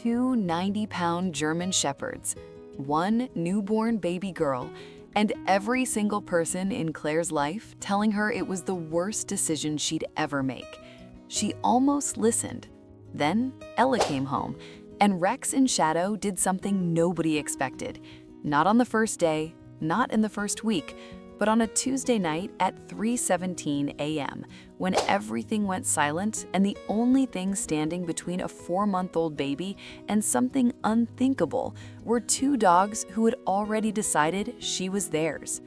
two 90-pound German shepherds, one newborn baby girl, and every single person in Claire's life telling her it was the worst decision she'd ever make. She almost listened. Then Ella came home, and Rex and Shadow did something nobody expected. Not on the first day, not in the first week, but on a Tuesday night at 3:17 a.m., when everything went silent and the only thing standing between a 4-month-old baby and something unthinkable were two dogs who had already decided she was theirs.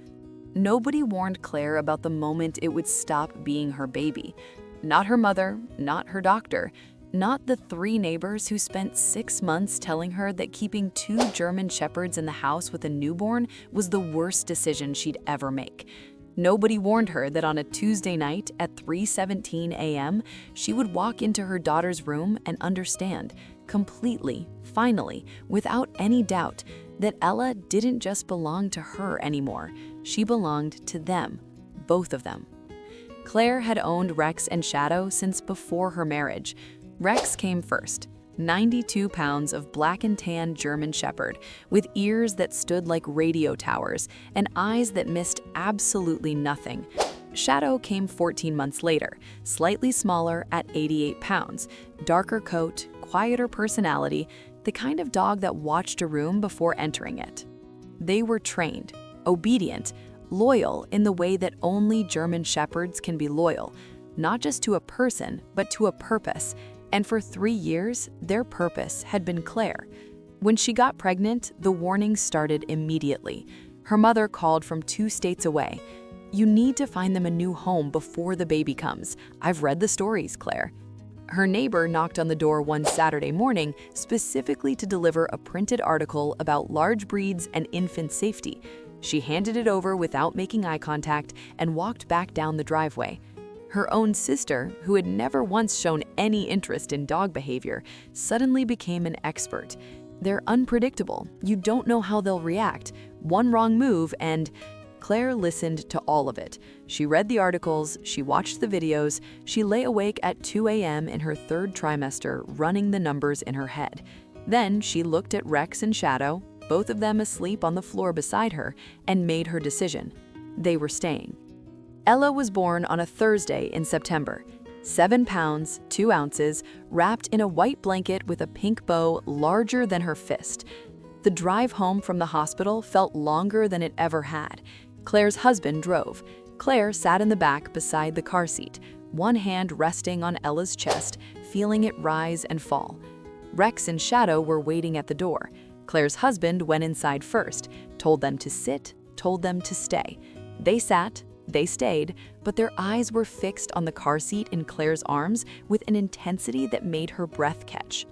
Nobody warned Claire about the moment it would stop being her baby. Not her mother, not her doctor, not the 3 neighbors who spent 6 months telling her that keeping 2 German shepherds in the house with a newborn was the worst decision she'd ever make. Nobody warned her that on a Tuesday night at 3:17 a.m., she would walk into her daughter's room and understand, completely, finally, without any doubt, that Ella didn't just belong to her anymore. She belonged to them, both of them. Claire had owned Rex and Shadow since before her marriage. Rex came first, 92 pounds of black and tan German shepherd with ears that stood like radio towers and eyes that missed absolutely nothing. Shadow came 14 months later, slightly smaller at 88 pounds, darker coat, quieter personality, the kind of dog that watched a room before entering it. They were trained, obedient, loyal in the way that only German shepherds can be loyal, not just to a person, but to a purpose. And for 3 years, their purpose had been Claire. When she got pregnant, the warnings started immediately. Her mother called from 2 states away. "You need to find them a new home before the baby comes. I've read the stories, Claire." Her neighbor knocked on the door one Saturday morning specifically to deliver a printed article about large breeds and infant safety. She handed it over without making eye contact and walked back down the driveway. Her own sister, who had never once shown any interest in dog behavior, suddenly became an expert. They're unpredictable. You don't know how they'll react. One wrong move and… Claire listened to all of it. She read the articles, she watched the videos, she lay awake at 2 a.m. in her 3rd trimester running the numbers in her head. Then she looked at Rex and Shadow, both of them asleep on the floor beside her, and made her decision. They were staying. Ella was born on a Thursday in September. 7 pounds, 2 ounces, wrapped in a white blanket with a pink bow larger than her fist. The drive home from the hospital felt longer than it ever had. Claire's husband drove. Claire sat in the back beside the car seat, one hand resting on Ella's chest, feeling it rise and fall. Rex and Shadow were waiting at the door. Claire's husband went inside first, told them to sit, told them to stay. They sat. They stayed, but their eyes were fixed on the car seat in Claire's arms with an intensity that made her breath catch.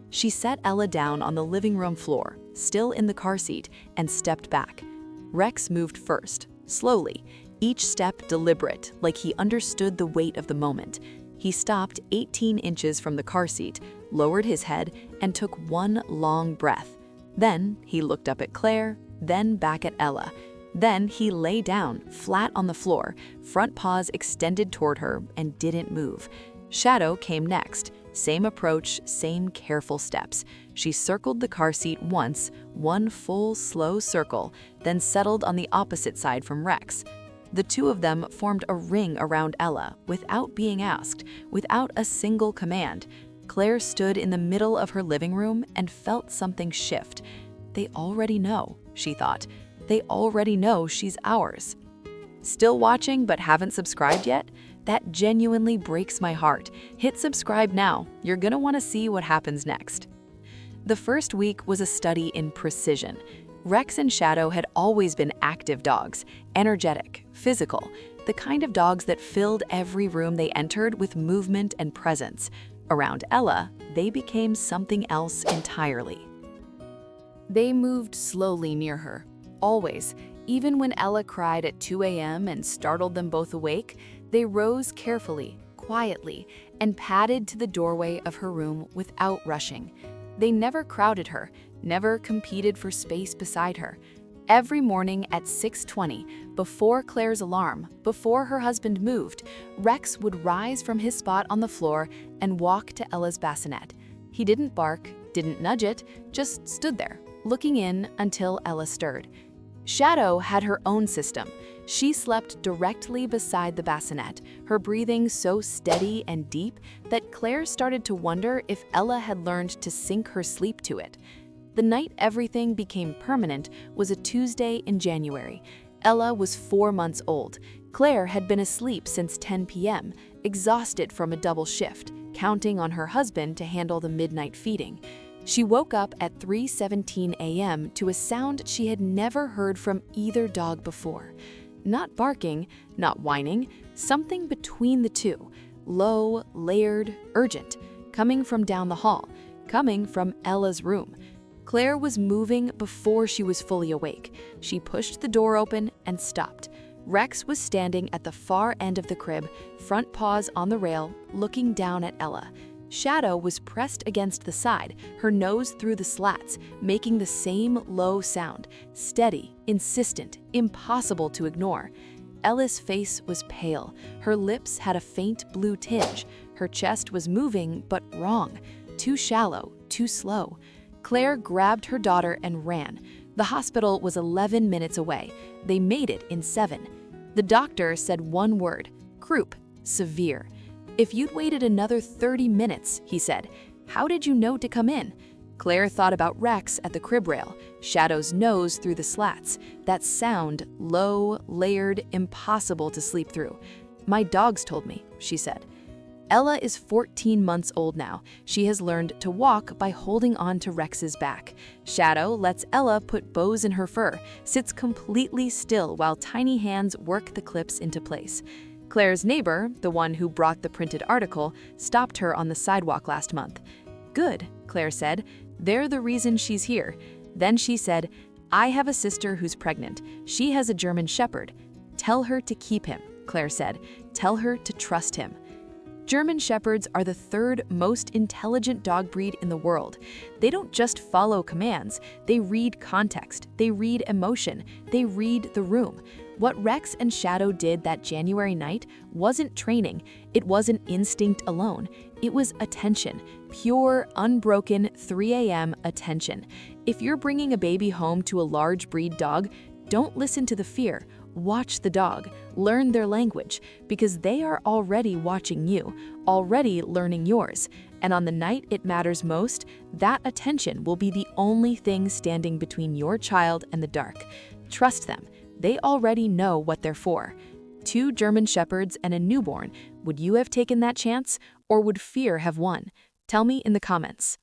She set Ella down on the living room floor, still in the car seat, and stepped back. Rex moved first, slowly, each step deliberate, like he understood the weight of the moment. He stopped 18 inches from the car seat, lowered his head, and took one long breath. Then he looked up at Claire, then back at Ella. Then he lay down, flat on the floor, front paws extended toward her, and didn't move. Shadow came next. Same approach, same careful steps. She circled the car seat once, one full, slow circle, then settled on the opposite side from Rex. The two of them formed a ring around Ella, without being asked, without a single command. Claire stood in the middle of her living room and felt something shift. They already know, she thought. They already know she's ours. Still watching but haven't subscribed yet? That genuinely breaks my heart. Hit subscribe now. You're gonna want to see what happens next. The first week was a study in precision. Rex and Shadow had always been active dogs, energetic, physical, the kind of dogs that filled every room they entered with movement and presence. Around Ella, they became something else entirely. They moved slowly near her. Always, even when Ella cried at 2 a.m. and startled them both awake, they rose carefully, quietly, and padded to the doorway of her room without rushing. They never crowded her, never competed for space beside her. Every morning at 6:20, before Claire's alarm, before her husband moved, Rex would rise from his spot on the floor and walk to Ella's bassinet. He didn't bark, didn't nudge it, just stood there, looking in until Ella stirred. Shadow had her own system. She slept directly beside the bassinet, her breathing so steady and deep that Claire started to wonder if Ella had learned to sync her sleep to it. The night everything became permanent was a Tuesday in January. Ella was 4 months old. Claire had been asleep since 10 p.m., exhausted from a double shift, counting on her husband to handle the midnight feeding. She woke up at 3:17 a.m. to a sound she had never heard from either dog before. Not barking, not whining, something between the two, low, layered, urgent, coming from down the hall, coming from Ella's room. Claire was moving before she was fully awake. She pushed the door open and stopped. Rex was standing at the far end of the crib, front paws on the rail, looking down at Ella. Shadow was pressed against the side, her nose through the slats, making the same low sound, steady, insistent, impossible to ignore. Ella's face was pale. Her lips had a faint blue tinge. Her chest was moving, but wrong. Too shallow, too slow. Claire grabbed her daughter and ran. The hospital was 11 minutes away. They made it in 7. The doctor said one word: croup, severe. If you'd waited another 30 minutes, he said, how did you know to come in? Claire thought about Rex at the crib rail, Shadow's nose through the slats, that sound, low, layered, impossible to sleep through. My dogs told me, she said. Ella is 14 months old now. She has learned to walk by holding on to Rex's back. Shadow lets Ella put bows in her fur, sits completely still while tiny hands work the clips into place. Claire's neighbor, the one who brought the printed article, stopped her on the sidewalk last month. Good, Claire said. They're the reason she's here. Then she said, I have a sister who's pregnant. She has a German Shepherd. Tell her to keep him, Claire said. Tell her to trust him. German Shepherds are the 3rd most intelligent dog breed in the world. They don't just follow commands, they read context, they read emotion, they read the room. What Rex and Shadow did that January night wasn't training, it wasn't instinct alone. It was attention, pure, unbroken 3 a.m. attention. If you're bringing a baby home to a large breed dog, don't listen to the fear. Watch the dog, learn their language, because they are already watching you, already learning yours. And on the night it matters most, that attention will be the only thing standing between your child and the dark. Trust them. They already know what they're for. 2 German Shepherds and a newborn. Would you have taken that chance, or would fear have won? Tell me in the comments.